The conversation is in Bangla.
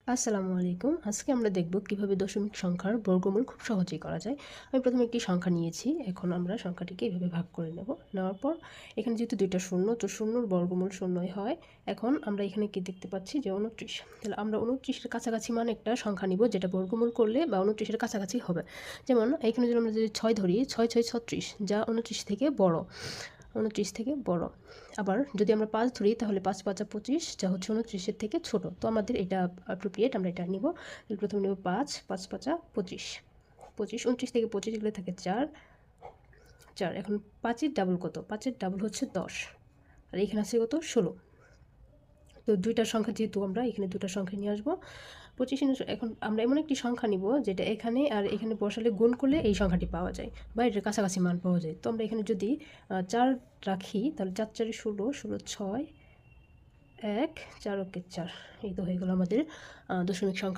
আসসালামু আলাইকুম। আজকে আমরা দেখব কিভাবে দশমিক সংখ্যার বর্গমূল খুব সহজেই করা যায়। আমি প্রথমে একটি সংখ্যা নিয়েছি। এখন আমরা সংখ্যাটিকে এভাবে ভাগ করে নেব। নেওয়ার পর এখানে যেহেতু ২ টা শূন্য, তো শূন্যর বর্গমূল শূন্যই হয়। এখন আমরা এখানে কি দেখতে পাচ্ছি যে ২৯। তাহলে আমরা ২৯ এর কাছাকাছি মান একটা সংখ্যা নিব যেটা বর্গমূল করলে বা ২৯ এর কাছাকাছি হবে। যেমন এখানে যদি আমরা ৬ ধরি, ৬ ৬ ৩৬, যা ২৯ থেকে বড়। ২৯ থেকে বড়। আবার যদি আমরা ৫ ধরি তাহলে ৫ ৫ ২৫, যা হচ্ছে ২৯ এর থেকে ছোট। তো আমাদের এটা অ্যাপ্রোপ্রিয়েট, আমরা এটা নিব। তাহলে প্রথমে নেব ৫ ৫ ৫ ২৫, ২৫ ২৯ থেকে ২৫ গেলে থাকে ৪ ৪। এখন ৫ এর ডাবল কত? ৫ এর ডাবল হচ্ছে ১০, আর এখানে আছে কত? ১৬। তো দুইটার সংখ্যা যেহেতু আমরা এখানে দুইটার সংখ্যা নিয়ে আসবো। ২৫ এখন আমরা এমন একটি সংখ্যা নিব যেটা এখানে আর এখানে বসালে গুণ করলে এই সংখ্যাটি পাওয়া যায় বা এটার কাছাকাছি মান পাওয়া যায়। তো আমরা এখানে যদি ৪ রাখি তাহলে ৪ ৪ ১৬, ১৬ ৬, ১ ৪ ওকে ৪। এই তো হয়ে গেল আমাদের দশমিক সংখ্যা।